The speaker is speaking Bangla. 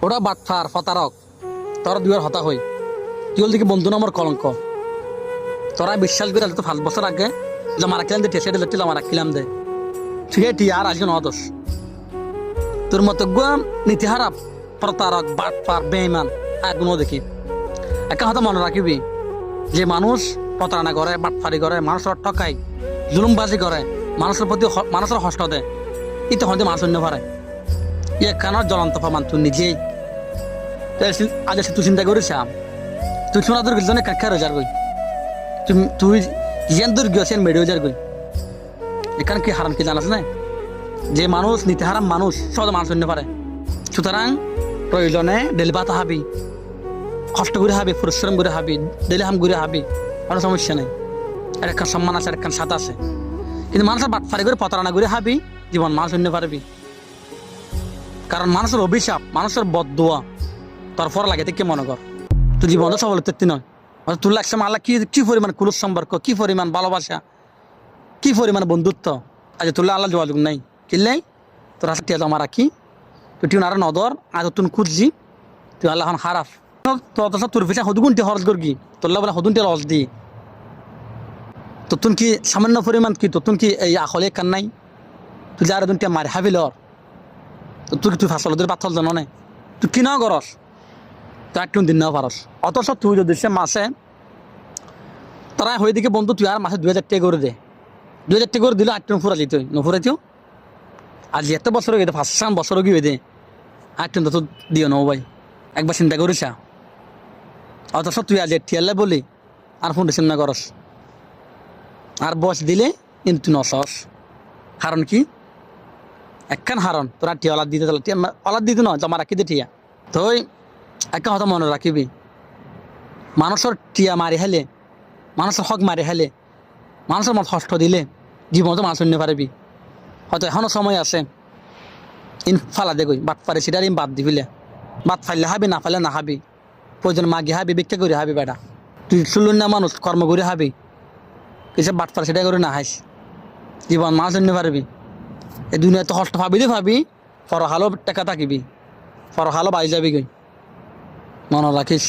ওরা বাটফার ফতারক তোরা দুয়ার হতা হই কি বল দেখি বন্ধু নম্বর কলঙ্ক তোরা বিশ্বাস করে তো 5 বছর আগে মারা খেলাম দে ঠেসে দিলে মারা খেলাম দে ঠিক আছে আর আজকে নদোষ তোর মতো গুয়াম নীতি হারাপ প্রতারক বাটফার বেঈমান আর গুণ দেখি একটা কথা মনে রাখিবি যে মানুষ প্রতারণা করে বাটফারি করে মানুষের ঠকায় জুলুমবাজি করে মানুষের প্রতি মানুষের কষ্ট দেয় ইতো হতে মানুষ অন্য পারে ইয়ে কানার জ্বলন্ত প্রমাণ তুই নিজেই আজ তুই চিন্তা করিস তুই শোনা তোর গিলজনে কাক্ষা রোজার গই তুই যেন তোর গিয়েছেন মেডিও যার গই এখানে কি হারাম কি জানাস না যে মানুষ নীতি হারাম মানুষ সহজে মানুষ অন্য পারে সুতরাং প্রয়োজনে ডেলি ভাত হাবি কষ্ট করে হাবি পরিশ্রম করে হাবি ডেলি হাম করে হাবি কোনো সমস্যা নেই আর একখান সম্মান আছে আর একখান সাথে আছে কিন্তু মানুষের বাটফারি করে প্রতারণা করে হাবি জীবন মানুষ অন্য পারবি কারণ মানুষের অভিশাপ মানুষের বদদোয়া তোর ফর লাগে কি মনে কর তুই জীবন সফল তেত্তি নয় তুই লাগছে আল্লাহ কি পরিমাণ কুলুস সম্পর্ক কি পরিমাণ ভালোবাসা কি পরিমাণ বন্ধুত্ব আজ তুললে আল্লাহ যোগাযোগ নাই কিনলেই তোর হাতে টিয়া জমা রাখি তুই টিউন আরো নদর আজ তুই খুঁজছি তুই আল্লাহ হারাফ তোর পিছা হদুগুনটি খরচ করবি তোল্লা বলে হদুনটি লস দি তোর কি সামান্য পরিমাণ কি তোর কি এই আখলে কান নাই তুই যার দুনটি মারি হাবিল তুই ফাঁসল তোর পাথর জানো নাই তুই কি নাও করস তুই একটু দিন নাও পারস অথচ তুই যদি সে মাসে তারা হয়ে দিকে বন্ধু তুই আর মাসে 2000 টাকা করে দে 2000 টাকা করে দিলে আটটু ফুরা যেত নফুরাইতেও আজ এত বছর হয়ে গেছে 5 বছর গিয়ে দে আটটু তো দিও না ভাই একবার চিন্তা করিস অথচ তুই আজ টিয়ালে বলি আর ফোন রিসিভ না করস আর বস দিলে কিন্তু তুই নসস কারণ কি একখান হারণ তোরা টিয়া অলাদ দিতে অলাদ দিতে নয় জমা রাখি দে টিয়া তো একটা কথা মনে রাখিবি মানুষের টিয়া মারি হেলে মানুষের হক মারি হেলে মানুষের মত কষ্ট দিলে জীবন তো মানুষ নিতে পারবি হয়তো এখনও সময় আছে ইন ফালা দে গই বাদ পারে সেটা বাদ দিবিলে বাদ ফাইলে হাবি না ফাইলে না হাবি প্রয়োজন মাগি হাবি ভিক্ষা করে হাবি বেটা তুই শুনলুন না মানুষ কর্ম করে হাবি এসব বাদ পারে সেটা করে না হাইস জীবন মানুষ নিতে পারবি এই দুনিয়া তো কষ্ট ভাবি ভাবি পরহালো টাকা থাকিবি পরহালো বাই যাবি গই মনে রাখিস।